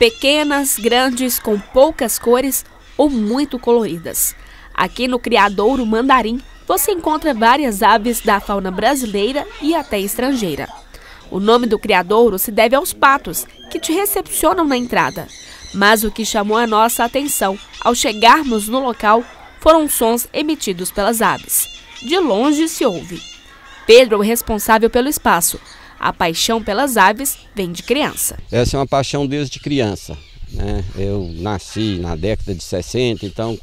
pequenas, grandes, com poucas cores ou muito coloridas. Aqui no Criadouro Mandarim, você encontra várias aves da fauna brasileira e até estrangeira. O nome do criadouro se deve aos patos, que te recepcionam na entrada. Mas o que chamou a nossa atenção ao chegarmos no local foram sons emitidos pelas aves. De longe se ouve. Pedro é o responsável pelo espaço. A paixão pelas aves vem de criança. Essa é uma paixão desde criança, né? Eu nasci na década de 60, então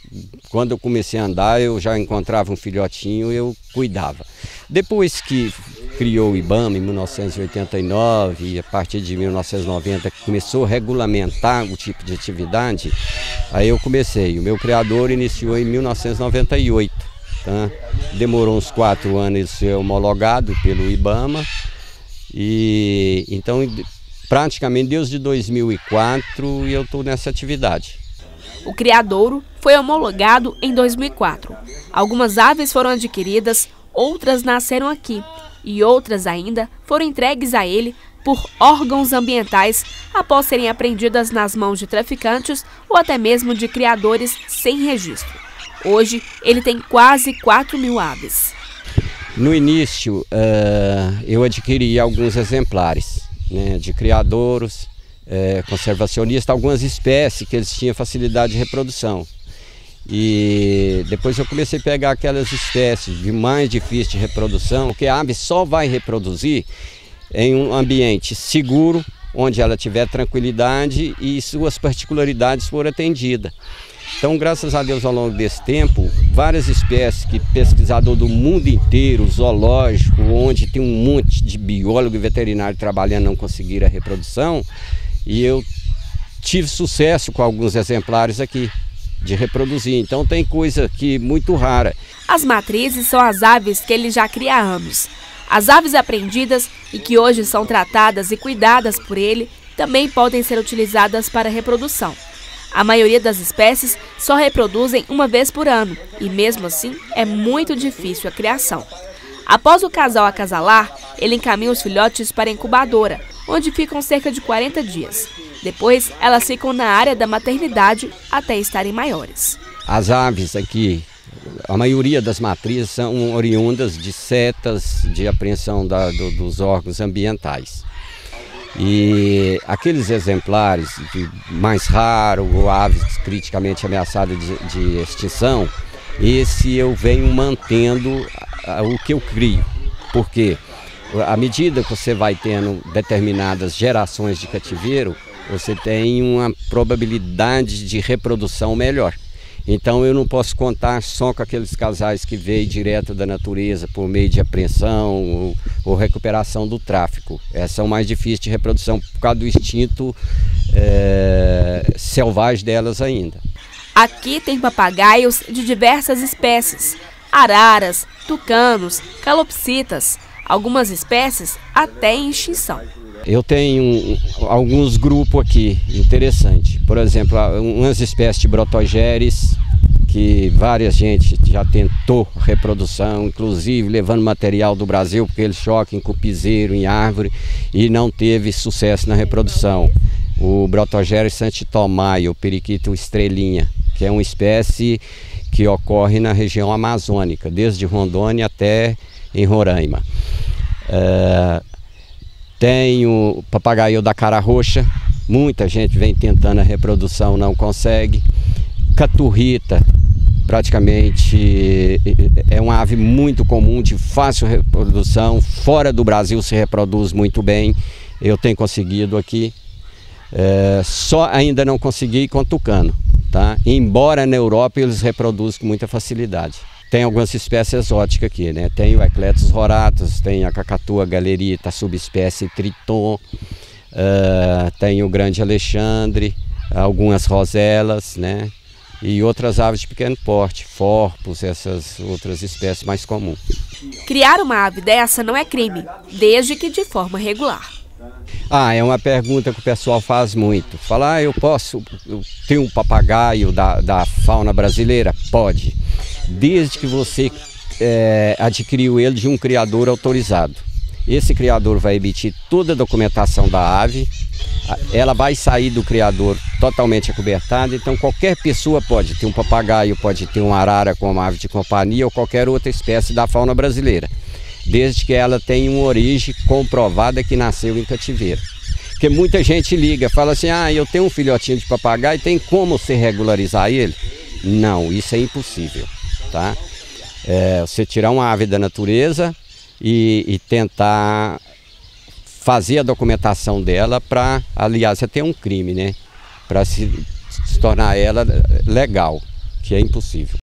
quando eu comecei a andar eu já encontrava um filhotinho e eu cuidava. Depois que criou o IBAMA em 1989 e a partir de 1990 começou a regulamentar o tipo de atividade, aí eu comecei. O meu criador iniciou em 1998, tá? Demorou uns 4 anos de ser homologado pelo IBAMA e então praticamente desde 2004 eu estou nessa atividade. O criadouro foi homologado em 2004. Algumas aves foram adquiridas, outras nasceram aqui e outras ainda foram entregues a ele por órgãos ambientais após serem apreendidas nas mãos de traficantes ou até mesmo de criadores sem registro. Hoje ele tem quase 4.000 aves. No início eu adquiri alguns exemplares, né, de criadouros, conservacionistas, algumas espécies que eles tinham facilidade de reprodução. E depois eu comecei a pegar aquelas espécies de mais difícil de reprodução, porque a ave só vai reproduzir em um ambiente seguro, onde ela tiver tranquilidade e suas particularidades forem atendidas. Então, graças a Deus, ao longo desse tempo, várias espécies que pesquisador do mundo inteiro, zoológico, onde tem um monte de biólogo e veterinário trabalhando, não conseguiram a reprodução, e eu tive sucesso com alguns exemplares aqui de reproduzir. Então tem coisa aqui muito rara. As matrizes são as aves que ele já cria há anos. As aves apreendidas e que hoje são tratadas e cuidadas por ele também podem ser utilizadas para reprodução. A maioria das espécies só reproduzem uma vez por ano e mesmo assim é muito difícil a criação. Após o casal acasalar, ele encaminha os filhotes para a incubadora, onde ficam cerca de 40 dias. Depois, elas ficam na área da maternidade até estarem maiores. As aves aqui, a maioria das matrizes são oriundas de setas de apreensão dos órgãos ambientais. E aqueles exemplares mais raros ou aves criticamente ameaçadas de extinção, esse eu venho mantendo o que eu crio. Por quê? À medida que você vai tendo determinadas gerações de cativeiro, você tem uma probabilidade de reprodução melhor. Então eu não posso contar só com aqueles casais que veio direto da natureza por meio de apreensão ou recuperação do tráfico. Essas são mais difíceis de reprodução por causa do instinto selvagem delas ainda. Aqui tem papagaios de diversas espécies, araras, tucanos, calopsitas, algumas espécies até em extinção. Eu tenho alguns grupos aqui interessantes. Por exemplo, umas espécies de brotogeres, que várias gente já tentou reprodução, inclusive levando material do Brasil, porque eles chocam em cupizeiro, em árvore, e não teve sucesso na reprodução. O brotogeres santitomaio, o periquito estrelinha, que é uma espécie que ocorre na região amazônica, desde Rondônia até em Roraima. Tem o papagaio da cara roxa, muita gente vem tentando a reprodução, não consegue. Caturrita, praticamente é uma ave muito comum, de fácil reprodução, fora do Brasil se reproduz muito bem, eu tenho conseguido aqui. Só ainda não consegui com tucano, tá? Embora na Europa eles reproduzem com muita facilidade. Tem algumas espécies exóticas aqui, né? Tem o Ecletus horatus, tem a cacatua galerita, a subespécie triton, tem o grande Alexandre, algumas roselas, né? E outras aves de pequeno porte, forpos, essas outras espécies mais comuns. Criar uma ave dessa não é crime, desde que de forma regular. É uma pergunta que o pessoal faz muito. Fala, eu tenho um papagaio da fauna brasileira? Pode, desde que você adquiriu ele de um criador autorizado. esse criador vai emitir toda a documentação da ave, ela vai sair do criador totalmente acobertada, então qualquer pessoa pode ter um papagaio, pode ter uma arara como ave de companhia ou qualquer outra espécie da fauna brasileira, desde que ela tenha uma origem comprovada que nasceu em cativeiro. Porque muita gente liga, fala assim, eu tenho um filhotinho de papagaio, tem como você regularizar ele? Não, isso é impossível, tá? Você tirar uma ave da natureza e tentar fazer a documentação dela para, aliás, até um crime, né? Para se tornar ela legal, que é impossível.